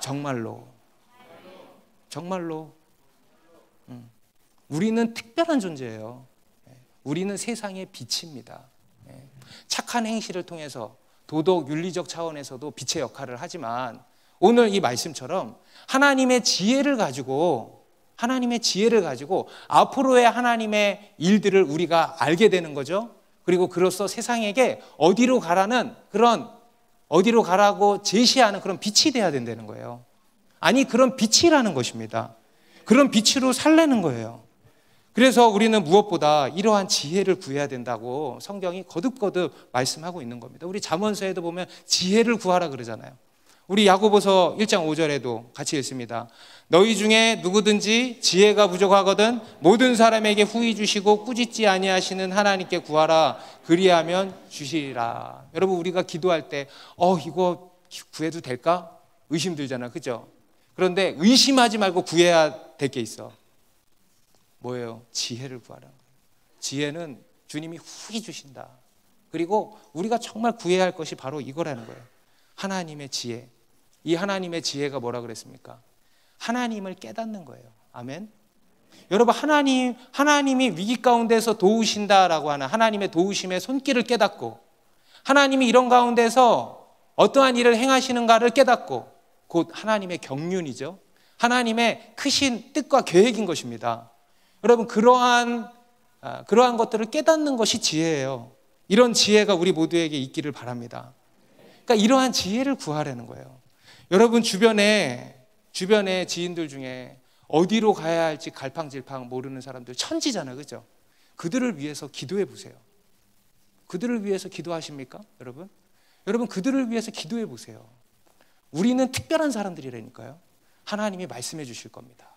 정말로. 우리는 특별한 존재예요. 우리는 세상의 빛입니다. 착한 행실을 통해서 도덕, 윤리적 차원에서도 빛의 역할을 하지만 오늘 이 말씀처럼 하나님의 지혜를 가지고 앞으로의 하나님의 일들을 우리가 알게 되는 거죠. 그리고 그로써 세상에게 어디로 가라고 제시하는 그런 빛이 돼야 된다는 거예요. 아니, 그런 빛이라는 것입니다. 그런 빛으로 살라는 거예요. 그래서 우리는 무엇보다 이러한 지혜를 구해야 된다고 성경이 거듭거듭 말씀하고 있는 겁니다. 우리 잠언서에도 보면 지혜를 구하라 그러잖아요. 우리 야고보서 1장 5절에도 같이 읽습니다. 너희 중에 누구든지 지혜가 부족하거든 모든 사람에게 후히 주시고 꾸짖지 아니하시는 하나님께 구하라. 그리하면 주시리라. 여러분, 우리가 기도할 때 이거 구해도 될까? 의심 들잖아요. 그죠? 그런데 의심하지 말고 구해야 될 게 있어. 뭐예요? 지혜를 구하라는 거예요. 지혜는 주님이 후히 주신다. 그리고 우리가 정말 구해야 할 것이 바로 이거라는 거예요. 하나님의 지혜. 이 하나님의 지혜가 뭐라 그랬습니까? 하나님을 깨닫는 거예요. 아멘. 여러분, 하나님이 위기 가운데서 도우신다라고 하는 하나님의 도우심의 손길을 깨닫고, 하나님이 이런 가운데서 어떠한 일을 행하시는가를 깨닫고, 곧 하나님의 경륜이죠. 하나님의 크신 뜻과 계획인 것입니다. 여러분, 그러한 것들을 깨닫는 것이 지혜예요. 이런 지혜가 우리 모두에게 있기를 바랍니다. 그러니까 이러한 지혜를 구하라는 거예요. 여러분, 주변에 지인들 중에 어디로 가야 할지 갈팡질팡 모르는 사람들 천지잖아요. 그죠? 그들을 위해서 기도해 보세요. 그들을 위해서 기도하십니까? 여러분? 여러분, 그들을 위해서 기도해 보세요. 우리는 특별한 사람들이라니까요. 하나님이 말씀해 주실 겁니다.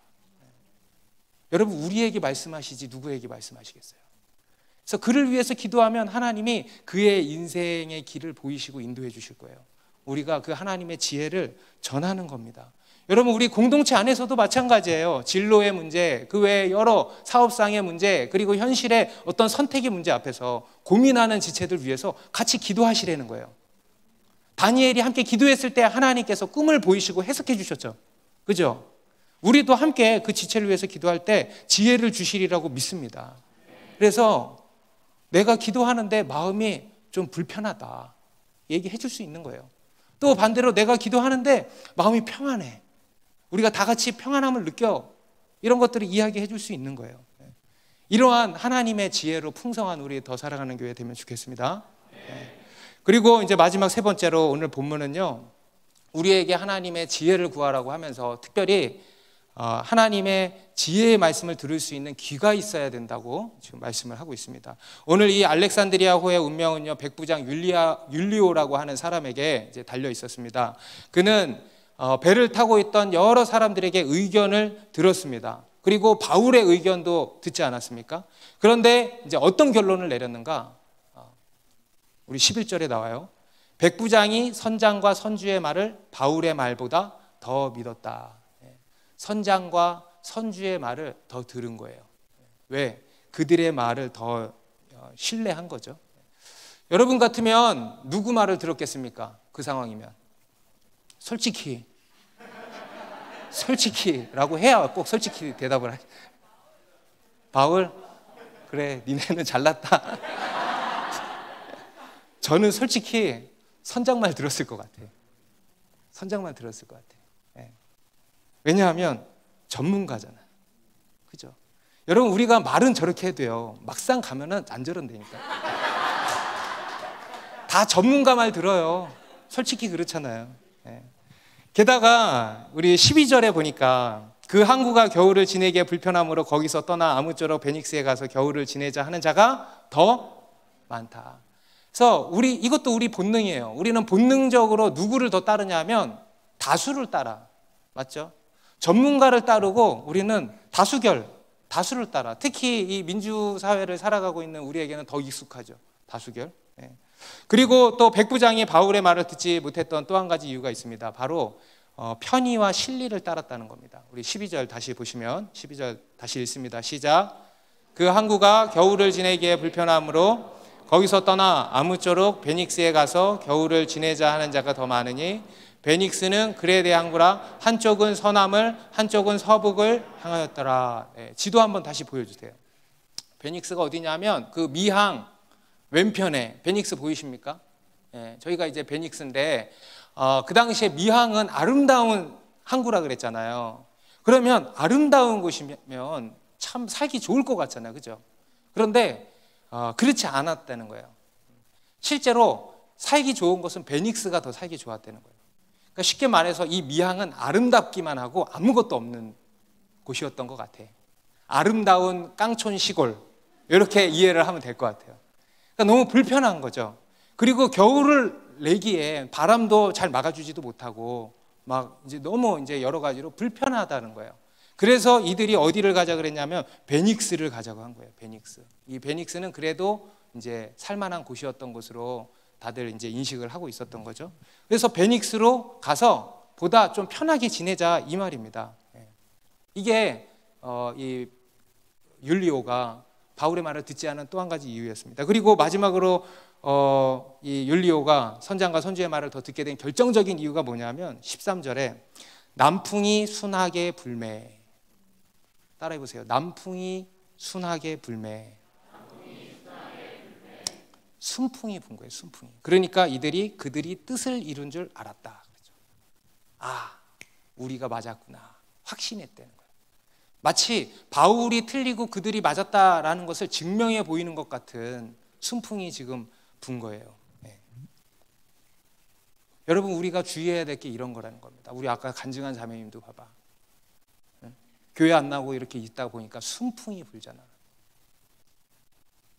여러분, 우리에게 말씀하시지 누구에게 말씀하시겠어요? 그래서 그를 위해서 기도하면 하나님이 그의 인생의 길을 보이시고 인도해 주실 거예요. 우리가 그 하나님의 지혜를 전하는 겁니다. 여러분, 우리 공동체 안에서도 마찬가지예요. 진로의 문제, 그 외에 여러 사업상의 문제, 그리고 현실의 어떤 선택의 문제 앞에서 고민하는 지체들 위해서 같이 기도하시라는 거예요. 다니엘이 함께 기도했을 때 하나님께서 꿈을 보이시고 해석해 주셨죠. 그죠? 우리도 함께 그 지체를 위해서 기도할 때 지혜를 주시리라고 믿습니다. 그래서 내가 기도하는데 마음이 좀 불편하다 얘기해 줄 수 있는 거예요. 또 반대로 내가 기도하는데 마음이 평안해, 우리가 다 같이 평안함을 느껴, 이런 것들을 이야기해 줄 수 있는 거예요. 이러한 하나님의 지혜로 풍성한 우리 더 사랑하는 교회 되면 좋겠습니다. 그리고 이제 마지막 세 번째로 오늘 본문은요, 우리에게 하나님의 지혜를 구하라고 하면서 특별히 하나님의 지혜의 말씀을 들을 수 있는 귀가 있어야 된다고 지금 말씀을 하고 있습니다. 오늘 이 알렉산드리아호의 운명은요, 백부장 율리오라고 하는 사람에게 이제 달려 있었습니다. 그는 배를 타고 있던 여러 사람들에게 의견을 들었습니다. 그리고 바울의 의견도 듣지 않았습니까? 그런데 이제 어떤 결론을 내렸는가? 우리 11절에 나와요. 백부장이 선장과 선주의 말을 바울의 말보다 더 믿었다. 선장과 선주의 말을 더 들은 거예요. 왜? 그들의 말을 더 신뢰한 거죠. 여러분 같으면 누구 말을 들었겠습니까? 그 상황이면 솔직히라고 해야 꼭 솔직히 대답을 하죠. 바울, 그래, 니네는 잘났다. 저는 솔직히 선장 말 들었을 것 같아요. 선장만 들었을 것 같아요. 왜냐하면 전문가잖아요. 그죠? 여러분, 우리가 말은 저렇게 해도요, 막상 가면은 안 저런다니까. 다 전문가 말 들어요. 솔직히 그렇잖아요. 게다가 우리 12절에 보니까 그 항구가 겨울을 지내기에 불편함으로 거기서 떠나 아무쪼록 베닉스에 가서 겨울을 지내자 하는 자가 더 많다. 그래서 이것도 우리 본능이에요. 우리는 본능적으로 누구를 더 따르냐 하면 다수를 따라. 맞죠? 전문가를 따르고 우리는 다수를 따라. 특히 이 민주사회를 살아가고 있는 우리에게는 더 익숙하죠. 다수결. 그리고 또 백부장이 바울의 말을 듣지 못했던 또 한 가지 이유가 있습니다. 바로 편의와 실리를 따랐다는 겁니다. 우리 12절 다시 보시면, 12절 다시 읽습니다. 시작. 그 항구가 겨울을 지내기에 불편함으로 거기서 떠나 아무쪼록 베닉스에 가서 겨울을 지내자 하는 자가 더 많으니 베닉스는 그레데 항구라 한쪽은 서남을 한쪽은 서북을 향하였더라. 지도 한번 다시 보여주세요. 베닉스가 어디냐면 그 미항 왼편에 베닉스 보이십니까? 저희가 이제 베닉스인데 그 당시에 미항은 아름다운 항구라 그랬잖아요. 그러면 아름다운 곳이면 참 살기 좋을 것 같잖아요. 그죠? 그런데 그렇지 않았다는 거예요. 실제로 살기 좋은 곳은 베닉스가 더 살기 좋았다는 거예요. 그러니까 쉽게 말해서 이 미항은 아름답기만 하고 아무것도 없는 곳이었던 것 같아. 아름다운 깡촌 시골, 이렇게 이해를 하면 될 것 같아요. 그러니까 너무 불편한 거죠. 그리고 겨울을 내기에 바람도 잘 막아주지도 못하고 막 이제 너무 이제 여러 가지로 불편하다는 거예요. 그래서 이들이 어디를 가자 그랬냐면 베닉스를 가자고 한 거예요. 베닉스. 이 베닉스는 그래도 이제 살만한 곳이었던 곳으로 다들 이제 인식을 하고 있었던 거죠. 그래서 베닉스로 가서 보다 좀 편하게 지내자 이 말입니다. 이게 이 율리오가 바울의 말을 듣지 않은 또 한 가지 이유였습니다. 그리고 마지막으로 이 율리오가 선장과 선주의 말을 더 듣게 된 결정적인 이유가 뭐냐면 13절에 남풍이 순하게 불매. 따라해 보세요. 남풍이 순하게 불매. 순풍이 분 거예요. 순풍이. 그러니까 그들이 뜻을 이룬 줄 알았다. 우리가 맞았구나. 확신했다는 거예요. 마치 바울이 틀리고 그들이 맞았다라는 것을 증명해 보이는 것 같은 순풍이 지금 분 거예요. 여러분, 우리가 주의해야 될 게 이런 거라는 겁니다. 우리 아까 간증한 자매님도 봐봐. 교회 안 나오고 이렇게 있다 보니까 순풍이 불잖아.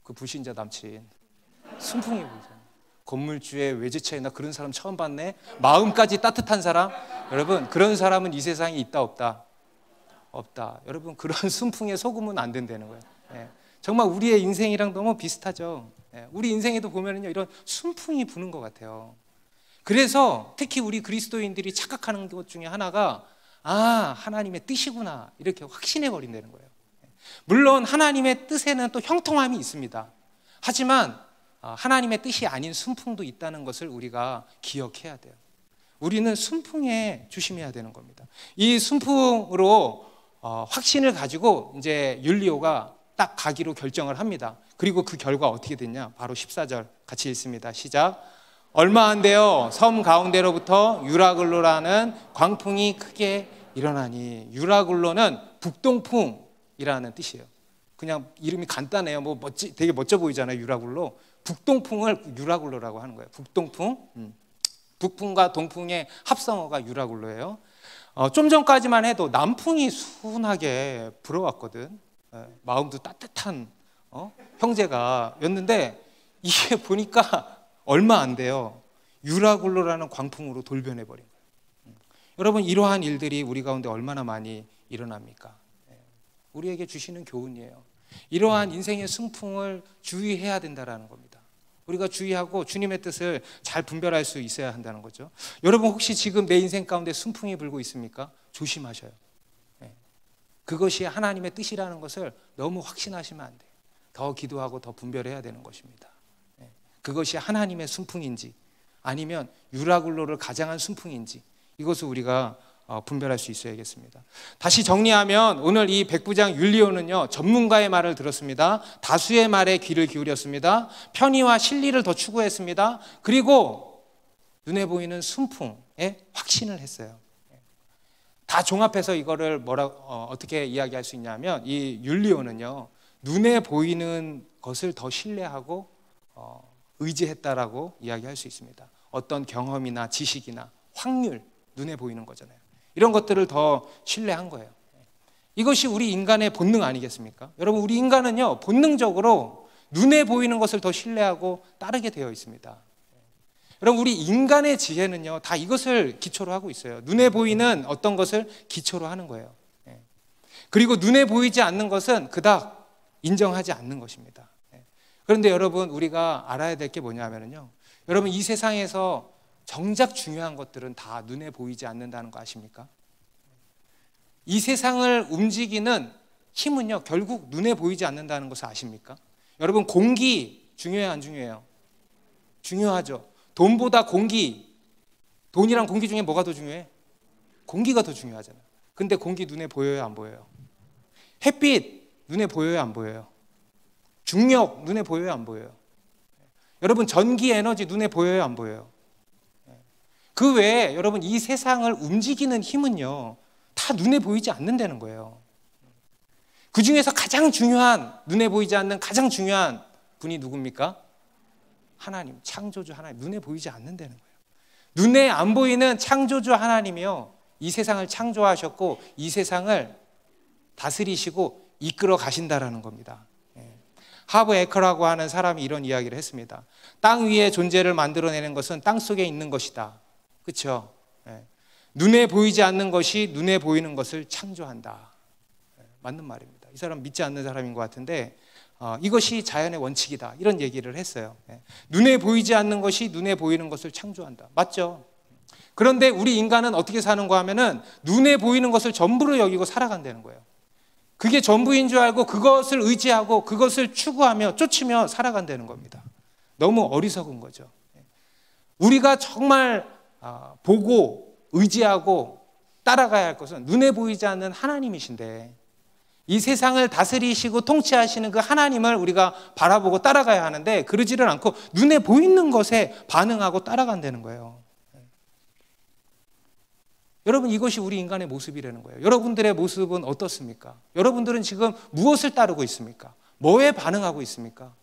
그 불신자 남친. 순풍이 보이잖아요. 건물주에 외제차에 나 그런 사람 처음 봤네. 마음까지 따뜻한 사람. 여러분, 그런 사람은 이 세상에 있다 없다? 없다. 여러분, 그런 순풍에 속으면 안 된다는 거예요. 예. 정말 우리의 인생이랑 너무 비슷하죠. 예. 우리 인생에도 보면은요, 이런 순풍이 부는 것 같아요. 그래서 특히 우리 그리스도인들이 착각하는 것 중에 하나가 하나님의 뜻이구나 이렇게 확신해 버린다는 거예요. 물론 하나님의 뜻에는 또 형통함이 있습니다. 하지만 하나님의 뜻이 아닌 순풍도 있다는 것을 우리가 기억해야 돼요. 우리는 순풍에 조심해야 되는 겁니다. 이 순풍으로 확신을 가지고 이제 율리오가 딱 가기로 결정을 합니다. 그리고 그 결과 어떻게 됐냐? 바로 14절 같이 읽습니다. 시작. 얼마 안 되어 섬 가운데로부터 유라굴로라는 광풍이 크게 일어나니, 유라굴로는 북동풍이라는 뜻이에요. 그냥 이름이 간단해요. 뭐 되게 멋져 보이잖아요. 유라굴로. 북동풍을 유라굴로라고 하는 거예요. 북동풍. 북풍과 동풍의 합성어가 유라굴로예요. 좀 전까지만 해도 남풍이 순하게 불어왔거든. 마음도 따뜻한 형제가 였는데, 이게 보니까 얼마 안 돼요. 유라굴로라는 광풍으로 돌변해 버린 거예요. 여러분, 이러한 일들이 우리 가운데 얼마나 많이 일어납니까? 우리에게 주시는 교훈이에요. 이러한 인생의 순풍을 주의해야 된다는 겁니다. 우리가 주의하고 주님의 뜻을 잘 분별할 수 있어야 한다는 거죠. 여러분, 혹시 지금 내 인생 가운데 순풍이 불고 있습니까? 조심하셔요. 그것이 하나님의 뜻이라는 것을 너무 확신하시면 안 돼요. 더 기도하고 더 분별해야 되는 것입니다. 그것이 하나님의 순풍인지 아니면 유라굴로를 가장한 순풍인지, 이것을 우리가 분별할 수 있어야겠습니다. 다시 정리하면 오늘 이 백부장 율리오는요, 전문가의 말을 들었습니다. 다수의 말에 귀를 기울였습니다. 편의와 실리를 더 추구했습니다. 그리고 눈에 보이는 순풍에 확신을 했어요. 다 종합해서 이거를 어떻게 이야기할 수 있냐면, 이 율리오는요, 눈에 보이는 것을 더 신뢰하고 의지했다라고 이야기할 수 있습니다. 어떤 경험이나 지식이나 확률, 눈에 보이는 거잖아요. 이런 것들을 더 신뢰한 거예요. 이것이 우리 인간의 본능 아니겠습니까? 여러분, 우리 인간은요, 본능적으로 눈에 보이는 것을 더 신뢰하고 따르게 되어 있습니다. 여러분, 우리 인간의 지혜는요, 다 이것을 기초로 하고 있어요. 눈에 보이는 어떤 것을 기초로 하는 거예요. 그리고 눈에 보이지 않는 것은 그닥 인정하지 않는 것입니다. 그런데 여러분, 우리가 알아야 될 게 뭐냐면요, 여러분, 이 세상에서 정작 중요한 것들은 다 눈에 보이지 않는다는 거 아십니까? 이 세상을 움직이는 힘은요, 결국 눈에 보이지 않는다는 것을 아십니까? 여러분, 공기 중요해요, 안 중요해요? 중요하죠. 돈보다 공기, 돈이랑 공기 중에 뭐가 더 중요해? 공기가 더 중요하잖아요. 근데 공기 눈에 보여요, 안 보여요? 햇빛 눈에 보여요, 안 보여요? 중력 눈에 보여요, 안 보여요? 여러분, 전기 에너지 눈에 보여요, 안 보여요? 그 외에 여러분, 이 세상을 움직이는 힘은요, 다 눈에 보이지 않는다는 거예요. 그 중에서 가장 중요한, 눈에 보이지 않는 가장 중요한 분이 누굽니까? 하나님, 창조주 하나님. 눈에 보이지 않는다는 거예요. 눈에 안 보이는 창조주 하나님이요, 이 세상을 창조하셨고 이 세상을 다스리시고 이끌어 가신다라는 겁니다. 하브 에커라고 하는 사람이 이런 이야기를 했습니다. 땅 위에 존재를 만들어내는 것은 땅 속에 있는 것이다. 그렇죠? 눈에 보이지 않는 것이 눈에 보이는 것을 창조한다. 맞는 말입니다. 이 사람 믿지 않는 사람인 것 같은데 이것이 자연의 원칙이다, 이런 얘기를 했어요. 눈에 보이지 않는 것이 눈에 보이는 것을 창조한다. 맞죠? 그런데 우리 인간은 어떻게 사는가 하면은 눈에 보이는 것을 전부로 여기고 살아간다는 거예요. 그게 전부인 줄 알고 그것을 의지하고 그것을 추구하며 쫓으며 살아간다는 겁니다. 너무 어리석은 거죠. 우리가 정말 보고 의지하고 따라가야 할 것은 눈에 보이지 않는 하나님이신데, 이 세상을 다스리시고 통치하시는 그 하나님을 우리가 바라보고 따라가야 하는데, 그러지를 않고 눈에 보이는 것에 반응하고 따라간다는 거예요. 여러분, 이것이 우리 인간의 모습이라는 거예요. 여러분들의 모습은 어떻습니까? 여러분들은 지금 무엇을 따르고 있습니까? 뭐에 반응하고 있습니까?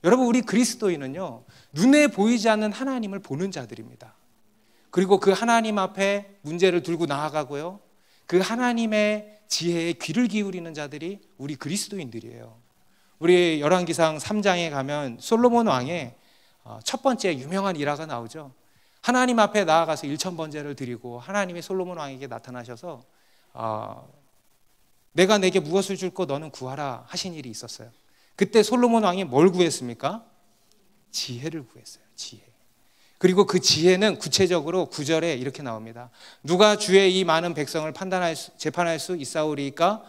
여러분, 우리 그리스도인은요, 눈에 보이지 않는 하나님을 보는 자들입니다. 그리고 그 하나님 앞에 문제를 들고 나아가고요, 그 하나님의 지혜에 귀를 기울이는 자들이 우리 그리스도인들이에요. 우리 열왕기상 3장에 가면 솔로몬 왕의 첫 번째 유명한 일화가 나오죠. 하나님 앞에 나아가서 1000번제를 드리고 하나님이 솔로몬 왕에게 나타나셔서 내가 내게 무엇을 줄고 너는 구하라 하신 일이 있었어요. 그때 솔로몬 왕이 뭘 구했습니까? 지혜를 구했어요. 지혜. 그리고 그 지혜는 구체적으로 9절에 이렇게 나옵니다. 누가 주의 이 많은 백성을 재판할 수 있사오리이까?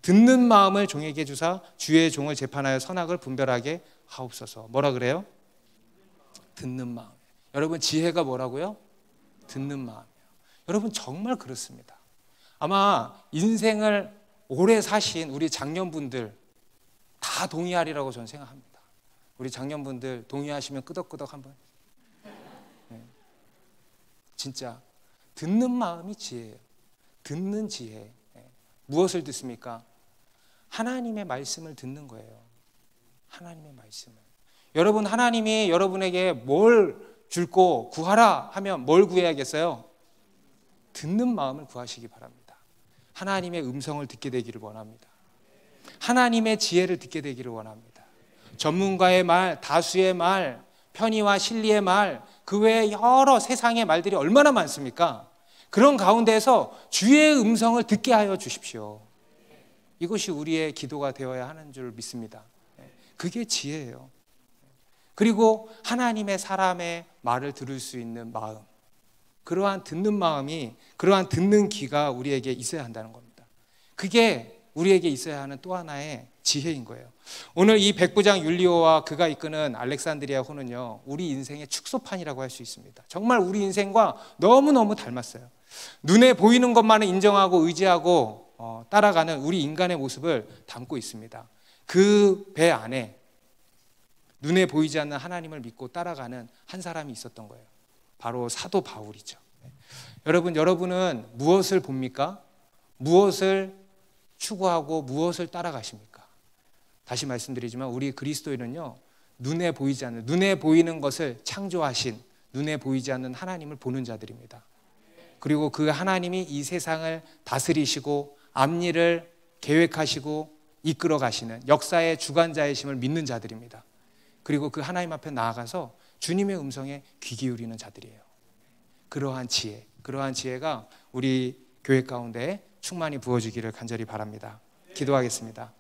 듣는 마음을 종에게 주사 주의 종을 재판하여 선악을 분별하게 하옵소서. 뭐라 그래요? 듣는 마음. 여러분, 지혜가 뭐라고요? 듣는 마음이에요. 여러분, 정말 그렇습니다. 아마 인생을 오래 사신 우리 장년분들 다 동의하리라고 저는 생각합니다. 우리 장년분들 동의하시면 끄덕끄덕 한번. 진짜 듣는 마음이 지혜예요. 듣는 지혜. 무엇을 듣습니까? 하나님의 말씀을 듣는 거예요. 하나님의 말씀을. 여러분, 하나님이 여러분에게 뭘 줄고 구하라 하면 뭘 구해야겠어요? 듣는 마음을 구하시기 바랍니다. 하나님의 음성을 듣게 되기를 원합니다. 하나님의 지혜를 듣게 되기를 원합니다. 전문가의 말, 다수의 말, 편의와 실리의 말, 그 외에 여러 세상의 말들이 얼마나 많습니까? 그런 가운데서 주의 음성을 듣게 하여 주십시오. 이것이 우리의 기도가 되어야 하는 줄 믿습니다. 그게 지혜예요. 그리고 하나님의 사람의 말을 들을 수 있는 마음, 그러한 듣는 마음이, 그러한 듣는 귀가 우리에게 있어야 한다는 겁니다. 그게 우리에게 있어야 하는 또 하나의 지혜인 거예요. 오늘 이 백부장 율리오와 그가 이끄는 알렉산드리아 호는요, 우리 인생의 축소판이라고 할 수 있습니다. 정말 우리 인생과 너무너무 닮았어요. 눈에 보이는 것만을 인정하고 의지하고 따라가는 우리 인간의 모습을 담고 있습니다. 그 배 안에 눈에 보이지 않는 하나님을 믿고 따라가는 한 사람이 있었던 거예요. 바로 사도 바울이죠. 여러분은 무엇을 봅니까? 무엇을 추구하고 무엇을 따라가십니까? 다시 말씀드리지만 우리 그리스도인은요, 눈에 보이지 않는, 눈에 보이는 것을 창조하신, 눈에 보이지 않는 하나님을 보는 자들입니다. 그리고 그 하나님이 이 세상을 다스리시고 앞일을 계획하시고 이끌어 가시는 역사의 주관자이심을 믿는 자들입니다. 그리고 그 하나님 앞에 나아가서 주님의 음성에 귀 기울이는 자들이에요. 그러한 지혜가 우리 교회 가운데 충만히 부어지기를 간절히 바랍니다. 기도하겠습니다.